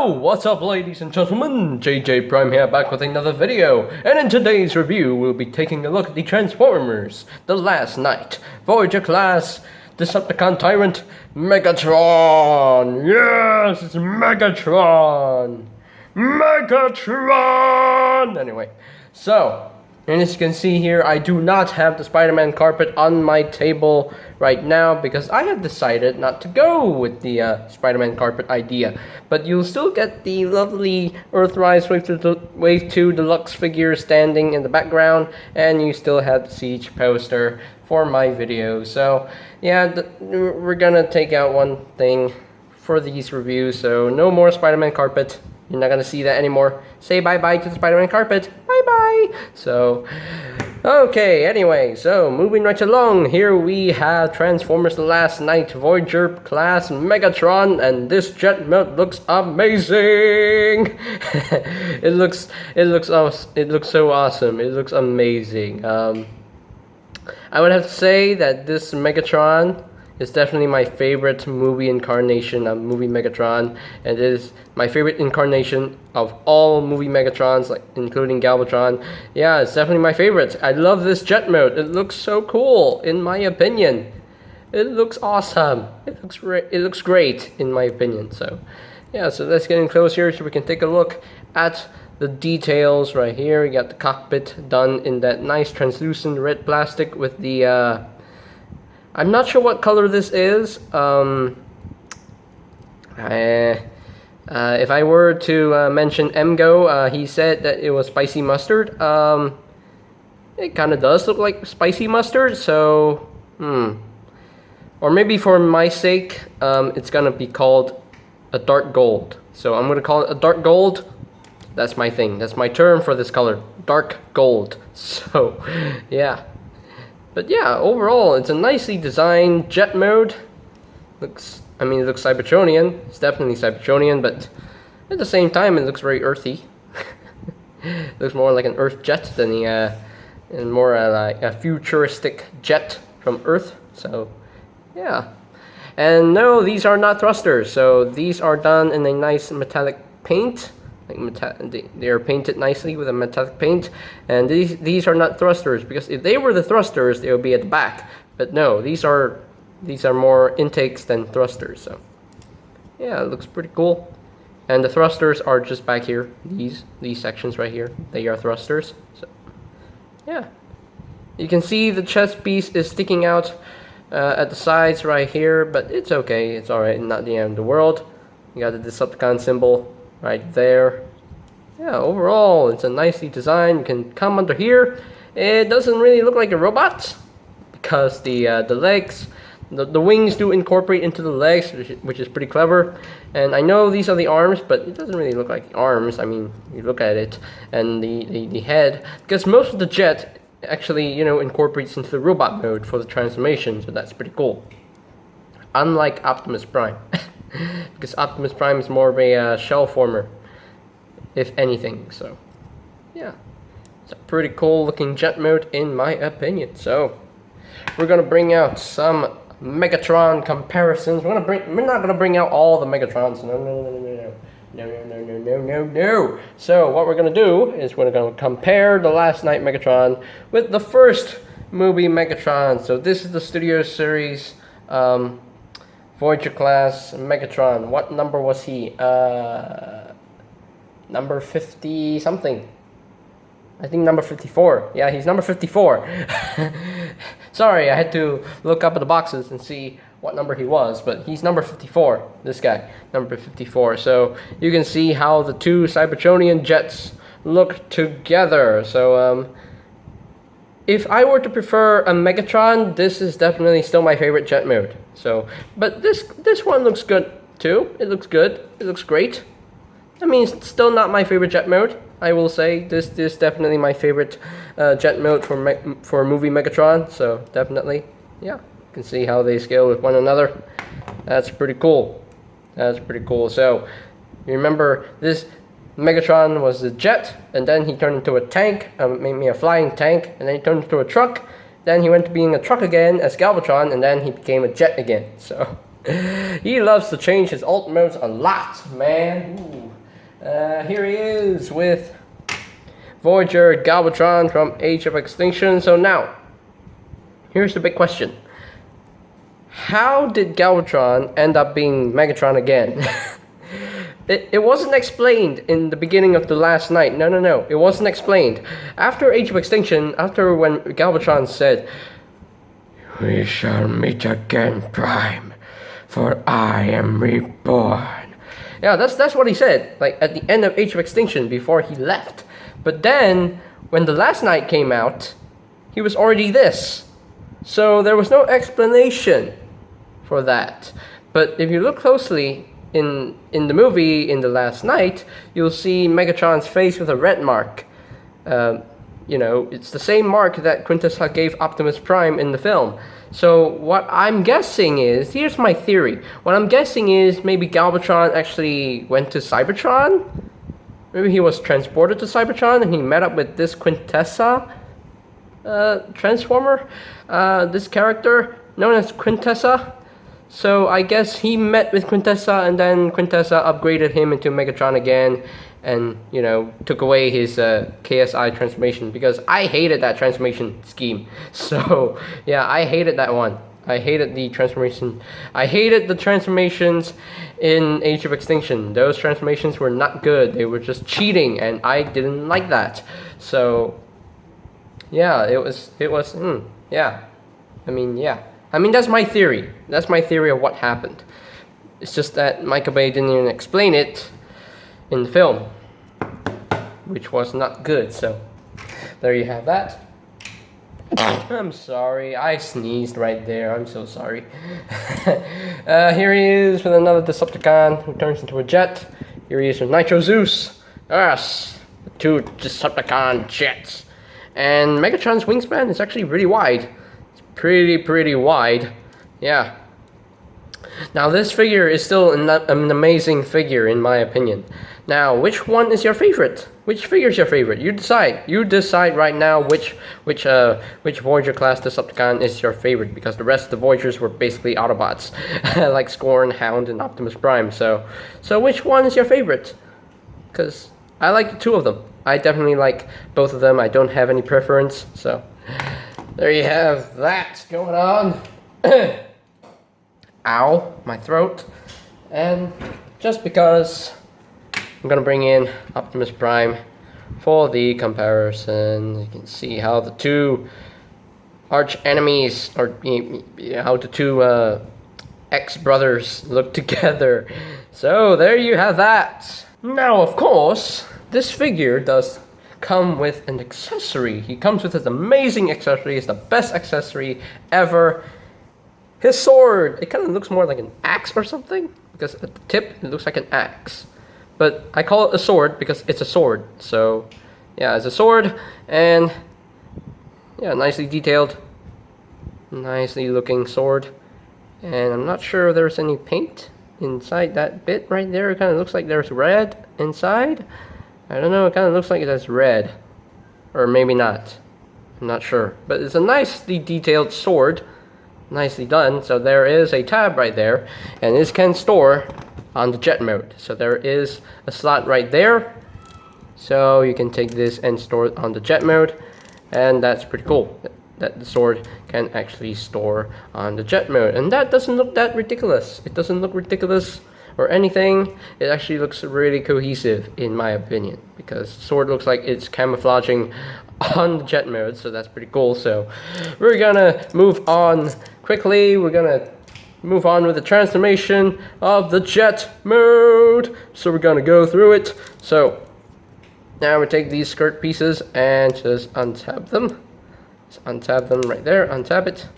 Yo, what's up ladies and gentlemen, JJ Prime here back with another video, and in today's review we'll be taking a look at the Transformers, The Last Knight, Voyager class, Decepticon Tyrant, Megatron! Yes, it's Megatron! Megatron! Anyway, so, and as you can see here, I do not have the Spider-Man carpet on my table right now because I have decided not to go with the Spider-Man carpet idea. But you'll still get the lovely Earthrise Wave 2 Deluxe figure standing in the background, and you still have the Siege poster for my video. So, yeah, we're gonna take out one thing for these reviews, so no more Spider-Man carpet. You're not gonna see that anymore. Say bye-bye to the Spider-Man carpet. Bye-bye! So, okay, anyway, so moving right along, here we have Transformers The Last Knight, Voyager class Megatron, and this jet mode looks amazing! it looks so awesome. It looks amazing. I would have to say that this Megatron is definitely my favorite movie incarnation of movie Megatron, and it is my favorite incarnation of all movie Megatrons, like including Galvatron. Yeah, it's definitely my favorite. I love this jet mode. It looks so cool, in my opinion. It looks awesome. It looks great, in my opinion. So, yeah. So let's get in close here so we can take a look at the details right here. We got the cockpit done in that nice translucent red plastic with the I'm not sure what color this is. If I were to mention Emgo, he said that it was spicy mustard. It kind of does look like spicy mustard, so or maybe for my sake, it's gonna be called a dark gold. So I'm gonna call it a dark gold. That's my thing. That's my term for this color, dark gold. So, yeah. But yeah, overall, it's a nicely designed jet mode. It looks Cybertronian. It's definitely Cybertronian, but at the same time, it looks very earthy. It looks more like an Earth jet than and more like a futuristic jet from Earth. So, yeah. And no, these are not thrusters. So these are done in a nice metallic paint. They are painted nicely with a metallic paint, and these are not thrusters, because if they were the thrusters, they would be at the back. But no, these are more intakes than thrusters. So yeah, it looks pretty cool. And the thrusters are just back here. These sections right here, they are thrusters. So yeah, you can see the chest piece is sticking out at the sides right here, but it's okay. It's all right. Not the end of the world. You got the Decepticon symbol right there. Yeah, overall, it's a nicely designed. You can come under here. It doesn't really look like a robot because the legs, the wings do incorporate into the legs, which is pretty clever. And I know these are the arms, but it doesn't really look like arms. I mean, you look at it, and the head, because most of the jet actually, incorporates into the robot mode for the transformation. So that's pretty cool. Unlike Optimus Prime. Because Optimus Prime is more of a shell former, if anything. So, yeah, it's a pretty cool looking jet mode in my opinion. So, we're gonna bring out some Megatron comparisons. We're not gonna bring out all the Megatrons. No. So, what we're gonna do is we're gonna compare the Last Knight Megatron with the first movie Megatron. So, this is the Studio Series. Voyager class Megatron. What number was he? Number 50 something. I think number 54. Yeah, he's number 54. Sorry, I had to look up at the boxes and see what number he was, but he's number 54. This guy, number 54. So you can see how the two Cybertronian jets look together. So if I were to prefer a Megatron, this is definitely still my favorite jet mode. So, but this one looks good too. It looks good. It looks great. I mean, it's still not my favorite jet mode. I will say this is definitely my favorite jet mode for movie Megatron. So definitely, yeah. You can see how they scale with one another. That's pretty cool. That's pretty cool. So, you remember this Megatron was a jet, and then he turned into a tank, maybe a flying tank, and then he turned into a truck. Then he went to being a truck again as Galvatron, and then he became a jet again. So he loves to change his alt modes a lot, man. Ooh. Here he is with Voyager Galvatron from Age of Extinction. So now, here's the big question. How did Galvatron end up being Megatron again? It wasn't explained in the beginning of the last night. No. It wasn't explained. After Age of Extinction, after when Galvatron said, "We shall meet again, Prime, for I am reborn." Yeah, that's what he said, like at the end of Age of Extinction before he left. But then, when the last night came out, he was already this. So there was no explanation for that. But if you look closely in the movie, in the last night, you'll see Megatron's face with a red mark. You know, it's the same mark that Quintessa gave Optimus Prime in the film. So what I'm guessing is, here's my theory. What I'm guessing is maybe Galvatron actually went to Cybertron. Maybe he was transported to Cybertron and he met up with this Quintessa Transformer, this character known as Quintessa. So I guess he met with Quintessa and then Quintessa upgraded him into Megatron again and, you know, took away his KSI transformation, because I hated that transformation scheme. So yeah, I hated that one. I hated the transformation. I hated the transformations in Age of Extinction. Those transformations were not good. They were just cheating and I didn't like that. So yeah, yeah. I mean, that's my theory. That's my theory of what happened. It's just that Michael Bay didn't even explain it in the film, which was not good. So there you have that. I'm sorry, I sneezed right there. I'm so sorry. Here he is with another Decepticon who turns into a jet. Here he is with Nitro Zeus. Yes, two Decepticon jets. And Megatron's wingspan is actually really wide. Pretty wide. Yeah. Now this figure is still an amazing figure in my opinion. Now, which one is your favorite? Which figure is your favorite? You decide. You decide right now which Voyager class Decepticon is your favorite, because the rest of the Voyagers were basically Autobots, like Scorn, Hound, and Optimus Prime. So which one is your favorite? Because I like the two of them. I definitely like both of them. I don't have any preference. So there you have that going on. Ow, my throat. And just because I'm gonna bring in Optimus Prime for the comparison. You can see how the two arch enemies, or how the two ex-brothers look together. So there you have that. Now, of course, this figure does come with an accessory. He comes with this amazing accessory. It's the best accessory ever. His sword. It kind of looks more like an axe or something, because at the tip it looks like an axe. But I call it a sword because it's a sword. So yeah, it's a sword, and yeah, nicely detailed, nicely looking sword. And I'm not sure if there's any paint inside that bit right there. It kind of looks like there's red inside. I don't know, it kind of looks like it has red. Or maybe not. I'm not sure. But it's a nicely detailed sword. Nicely done. So there is a tab right there. And this can store on the jet mode. So there is a slot right there. So you can take this and store it on the jet mode. And that's pretty cool. That the sword can actually store on the jet mode. And that doesn't look that ridiculous. It doesn't look ridiculous or anything. It actually looks really cohesive in my opinion, because sword looks like it's camouflaging on the jet mode, so that's pretty cool. So we're gonna move on quickly. We're gonna move on with the transformation of the jet mode. So we're gonna go through it. So now we take these skirt pieces and just untab them. Just untab them right there. Untab it.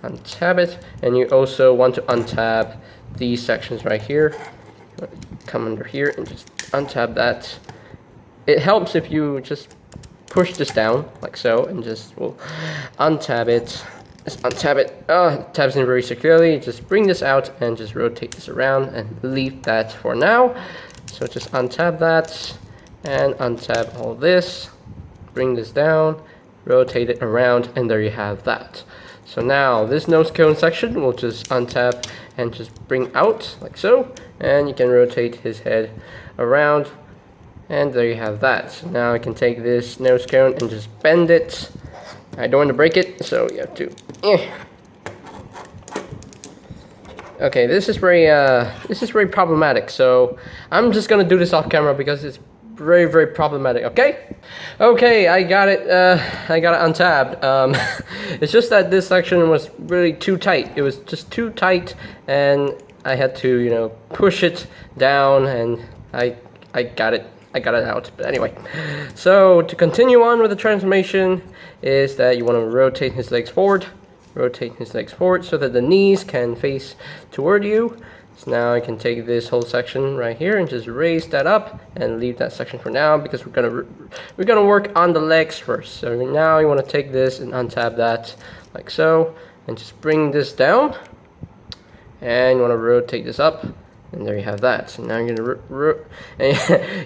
Untab it. And you also want to untab these sections right here. Come under here and just untab that. It helps if you just push this down like so, and just will untab it. Just untab it. It tabs in very securely. Just bring this out and just rotate this around and leave that for now. So just untab that and untab all this. Bring this down, rotate it around, and there you have that. So now this nose cone section we'll just untap and just bring out like so, and you can rotate his head around And there you have that. So now I can take this nose cone and just bend it. I don't want to break it, so you have to. Okay, this is very problematic. So I'm just gonna do this off camera because it's very problematic. Okay, I got it untabbed. It's just that this section was really too tight. It was just too tight, and I had to push it down, and I got it out. But anyway, so to continue on with the transformation is that you want to rotate his legs forward so that the knees can face toward you. So now I can take this whole section right here and just raise that up and leave that section for now, because we're gonna work on the legs first. So now you want to take this and untab that like so, and just bring this down, and you want to rotate this up, and there you have that. So now you're gonna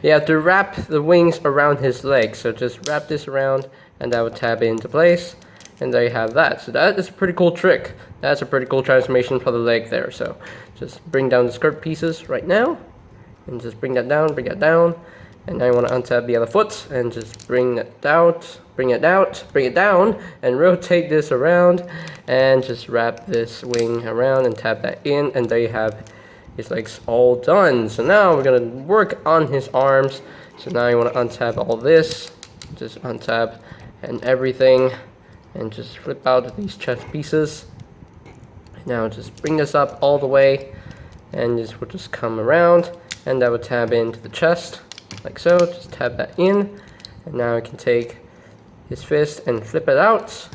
you have to wrap the wings around his legs. So just wrap this around, and that will tab into place. And there you have that. So that is a pretty cool trick. That's a pretty cool transformation for the leg there. So just bring down the skirt pieces right now, and just bring that down, and now you want to untab the other foot and just bring it down, and rotate this around, and just wrap this wing around and tab that in, and there you have his legs all done. So now we're gonna work on his arms. So now you want to untab all this, just untab and everything, and just flip out these chest pieces. Now just bring this up all the way, and this will just come around, and that will tab into the chest like so. Just tab that in, and now I can take his fist and flip it out.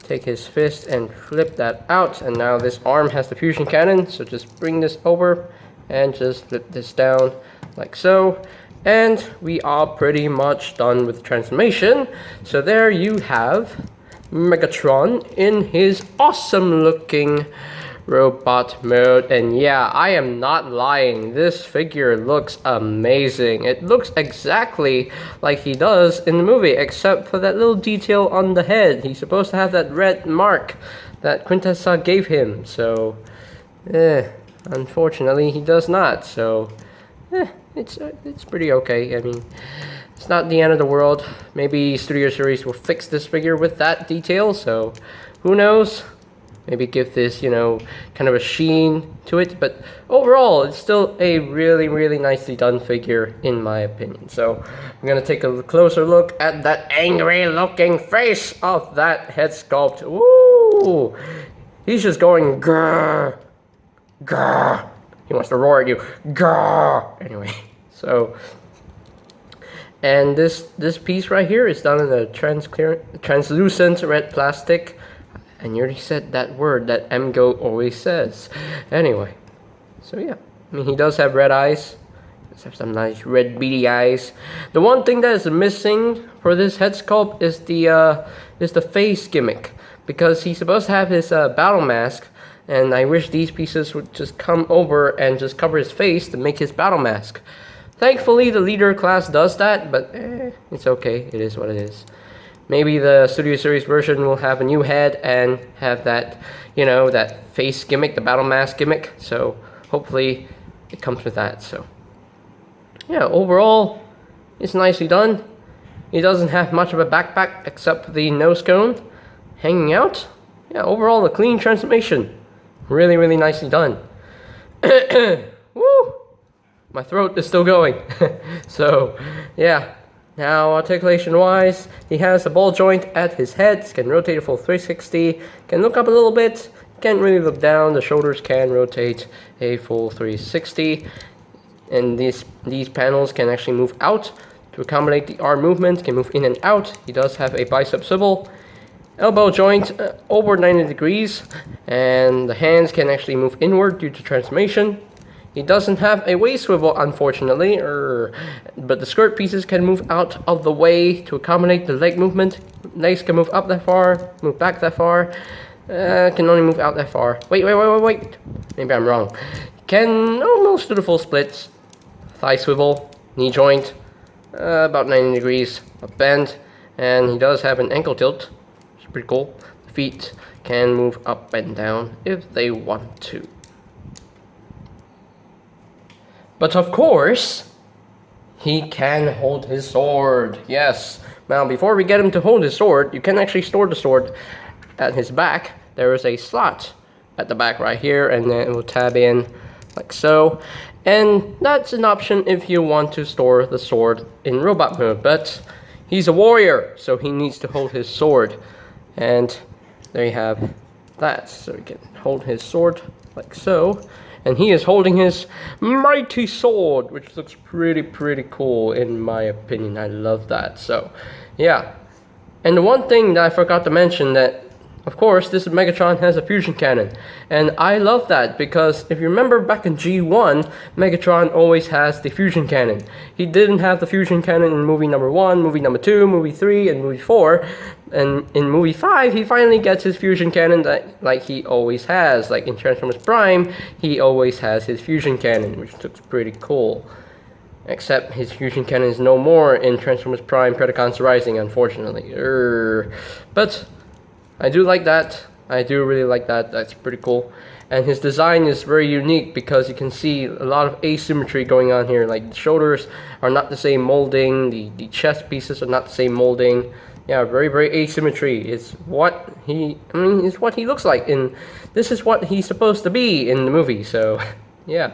Take his fist and flip that out, and now this arm has the fusion cannon. So just bring this over and just flip this down like so. And we are pretty much done with the transformation. So there you have Megatron in his awesome looking robot mode. And yeah, I am not lying, this figure looks amazing. It looks exactly like he does in the movie, except for that little detail on the head. He's supposed to have that red mark that Quintessa gave him, so unfortunately he does not. So it's pretty okay. I mean, it's not the end of the world. Maybe Studio Series will fix this figure with that detail, so who knows? Maybe give this, kind of a sheen to it. But overall, it's still a really nicely done figure, in my opinion. So I'm gonna take a closer look at that angry looking face of that head sculpt. Ooh, he's just going grrr, grrr. He wants to roar at you, grrr. Anyway, so. And this piece right here is done in a translucent red plastic. And you already said that word that MGO always says. Anyway, so yeah, I mean, he does have red eyes. He does have some nice red beady eyes. The one thing that is missing for this head sculpt is the face gimmick, because he's supposed to have his battle mask, and I wish these pieces would just come over and just cover his face to make his battle mask. Thankfully, the leader class does that, but it's okay. It is what it is. Maybe the Studio Series version will have a new head and have that, that face gimmick, the battle mask gimmick. So hopefully it comes with that. So yeah, overall, it's nicely done. He doesn't have much of a backpack except for the nose cone hanging out. Yeah, overall, a clean transformation. Really nicely done. Woo! My throat is still going. So, yeah. Now, articulation-wise, he has a ball joint at his head. Can rotate a full 360. Can look up a little bit. Can't really look down. The shoulders can rotate a full 360. And these panels can actually move out to accommodate the arm movement. Can move in and out. He does have a bicep swivel. Elbow joint over 90 degrees. And the hands can actually move inward due to transformation. He doesn't have a waist swivel, unfortunately, but the skirt pieces can move out of the way to accommodate the leg movement. Legs can move up that far, move back that far, can only move out that far. Wait, maybe I'm wrong. Can almost do the full splits. Thigh swivel, knee joint, about 90 degrees of bend, and he does have an ankle tilt, which is pretty cool. The feet can move up and down if they want to. But of course, he can hold his sword. Yes. Now, before we get him to hold his sword, you can actually store the sword at his back. There is a slot at the back right here, and then it will tab in like so. And that's an option if you want to store the sword in robot mode, but he's a warrior, so he needs to hold his sword. And there you have that, so he can hold his sword like so. And he is holding his mighty sword, which looks pretty cool in my opinion. I love that. So, yeah. And the one thing that I forgot to mention, that of course this Megatron has a fusion cannon, and I love that because if you remember back in G1, Megatron always has the fusion cannon. He didn't have the fusion cannon in movie number 1, movie number 2, movie 3, and movie 4. And in movie 5, he finally gets his fusion cannon that, like he always has. Like in Transformers Prime, he always has his fusion cannon, which looks pretty cool. Except his fusion cannon is no more in Transformers Prime Predacons Rising, unfortunately. But I do like that. I do really like that. That's pretty cool. And his design is very unique because you can see a lot of asymmetry going on here. Like the shoulders are not the same molding, the chest pieces are not the same molding. Yeah, very asymmetry. It's what it's what he looks like, and this is what he's supposed to be in the movie. So, yeah,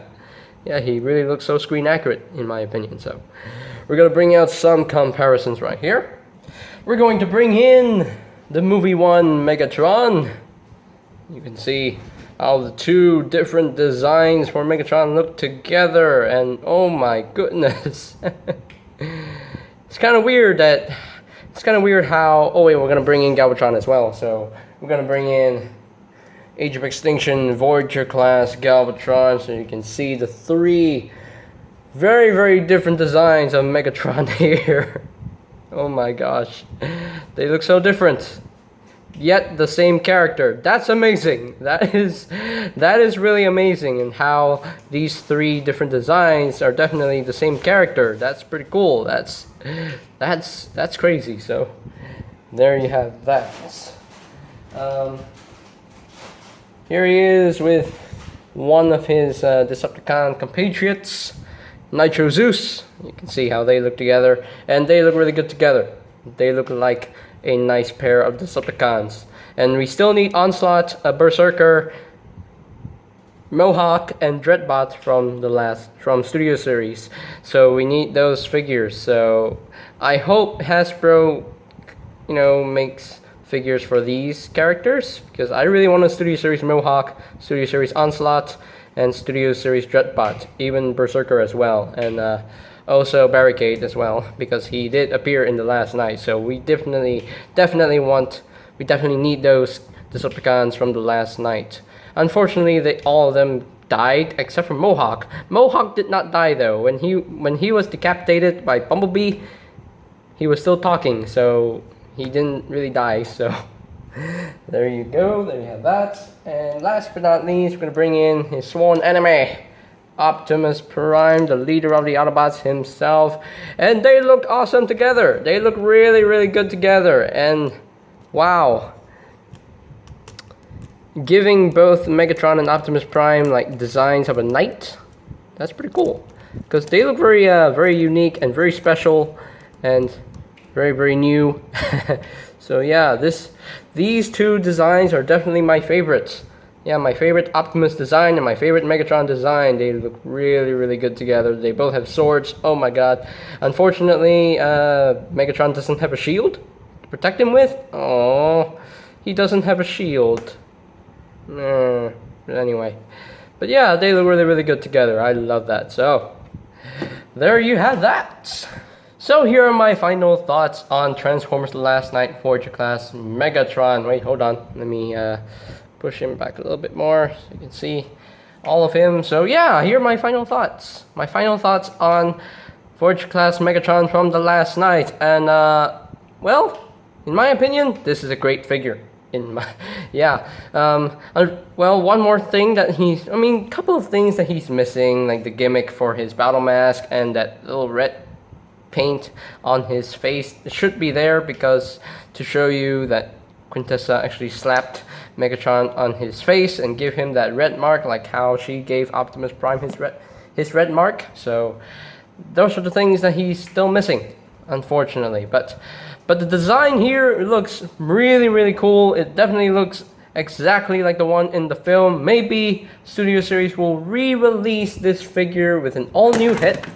he really looks so screen accurate in my opinion. So, we're gonna bring out some comparisons right here. We're going to bring in the movie 1 Megatron. You can see how the two different designs for Megatron look together, and oh my goodness. It's kind of weird how, oh wait, we're going to bring in Galvatron as well. So we're going to bring in Age of Extinction Voyager class Galvatron, so you can see the three very different designs of Megatron here. Oh my gosh, they look so different, yet the same character. That's amazing. That is really amazing, and how these three different designs are definitely the same character. That's pretty cool. That's crazy. So there you have that. Here he is with one of his Decepticon compatriots, Nitro Zeus. You can see how they look together, and they look really good together. They look like a nice pair of Decepticons. And we still need Onslaught, a Berserker, Mohawk, and Dreadbot from Studio Series. So we need those figures. So I hope Hasbro, makes figures for these characters, because I really want a Studio Series Mohawk, Studio Series Onslaught, and Studio Series Dreadbot, even Berserker as well, and also Barricade as well, because he did appear in the last night. So we definitely need those Decepticons from the last night. Unfortunately, all of them died except for Mohawk. Mohawk did not die though. When he was decapitated by Bumblebee, he was still talking, so he didn't really die. So there you go. There you have that. And last but not least, we're gonna bring in his sworn enemy, Optimus Prime, the leader of the Autobots himself. And they look awesome together. They look really good together. And wow, giving both Megatron and Optimus Prime like designs of a knight, that's pretty cool, because they look very unique and very special and very new. So yeah, these two designs are definitely my favorites. Yeah, my favorite Optimus design and my favorite Megatron design. They look really good together. They both have swords. Oh my god. Unfortunately, Megatron doesn't have a shield to protect him with. Oh, he doesn't have a shield. But anyway. But yeah, they look really good together. I love that. So, there you have that. So here are my final thoughts on Transformers The Last Night Voyager class Megatron. Wait, hold on. Let me push him back a little bit more so you can see all of him. So yeah, here are my final thoughts. My final thoughts on Voyager class Megatron from The Last Night. And well, in my opinion, this is a great figure. Well, one more thing that couple of things that he's missing, like the gimmick for his battle mask and that little red paint on his face. It should be there because to show you that Quintessa actually slapped Megatron on his face and give him that red mark, like how she gave Optimus Prime his red mark. So those are the things that he's still missing, unfortunately. But the design here looks really cool. It definitely looks exactly like the one in the film. Maybe Studio Series will re-release this figure with an all-new head.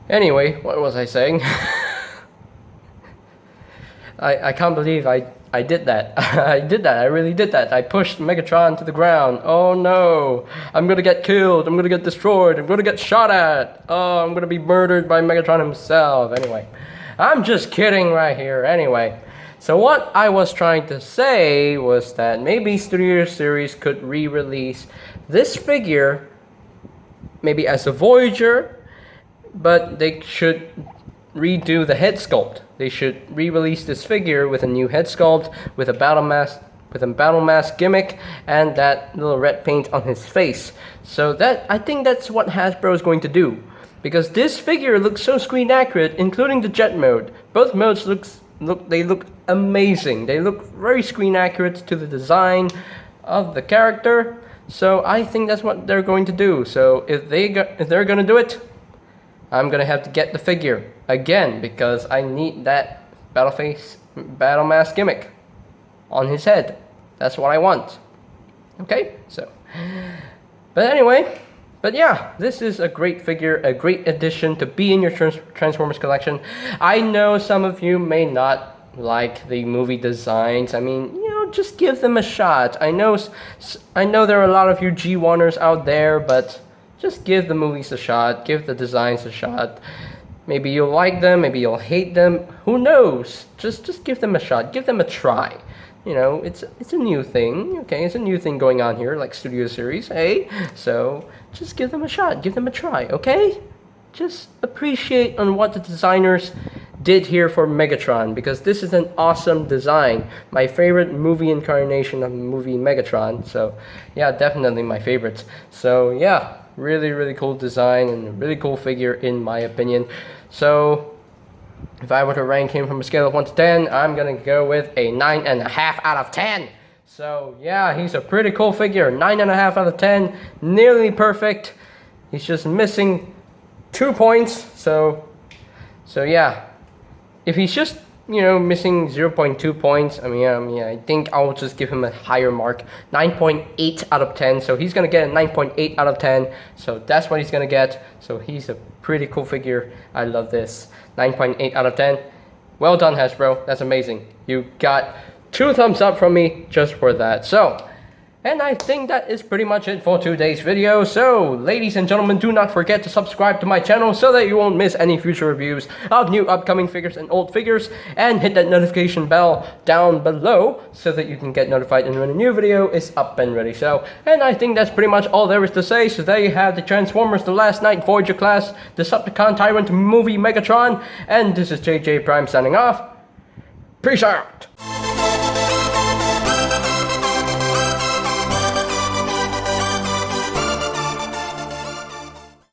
Anyway, what was I saying? I can't believe I did that. I really did that. I pushed Megatron to the ground. Oh no, I'm gonna get killed, I'm gonna get destroyed, I'm gonna get shot at. Oh, I'm gonna be murdered by Megatron himself. Anyway, I'm just kidding right here. Anyway, so what I was trying to say was that maybe Studio Series could re-release this figure maybe as a Voyager, but they should redo the head sculpt. They should re-release this figure with a new head sculpt, with a battle mask gimmick, and that little red paint on his face. So I think that's what Hasbro is going to do, because this figure looks so screen accurate, including the jet mode. Both modes look amazing. They look very screen accurate to the design of the character. So I think that's what they're going to do. So if they're going to do it, I'm gonna have to get the figure again, because I need that battle mask gimmick on his head. That's what I want. Okay, so, but anyway, but yeah, this is a great figure, a great addition to be in your Transformers collection. I know some of you may not like the movie designs. I mean, you know, just give them a shot. I know there are a lot of you G1ers out there, but just give the movies a shot, give the designs a shot. Maybe you'll like them, maybe you'll hate them, who knows? Just give them a shot, give them a try. You know, it's a new thing, okay? It's a new thing going on here, like Studio Series, hey? So, just give them a shot, give them a try, okay? Just appreciate on what the designers did here for Megatron, because this is an awesome design. My favorite movie incarnation of the movie Megatron, so yeah, definitely my favorites. So yeah, really cool design and a really cool figure in my opinion. So if I were to rank him from a scale of 1 to 10, I'm gonna go with a 9.5 out of 10. So yeah, he's a pretty cool figure. 9.5 out of 10, nearly perfect. He's just missing 2 points. So yeah, if he's just, you know, missing 0.2 points, I mean, I think I'll just give him a higher mark, 9.8 out of 10. So he's gonna get a 9.8 out of 10. So that's what he's gonna get. So he's a pretty cool figure. I love this. 9.8 out of 10. Well done, Hasbro. That's amazing. You got 2 thumbs up from me just for that. So, and I think that is pretty much it for today's video. So, ladies and gentlemen, do not forget to subscribe to my channel so that you won't miss any future reviews of new upcoming figures and old figures. And hit that notification bell down below so that you can get notified when a new video is up and ready. So, and I think that's pretty much all there is to say. So there you have the Transformers The Last Knight Voyager class, Decepticon Tyrant movie Megatron. And this is JJ Prime signing off. Peace out.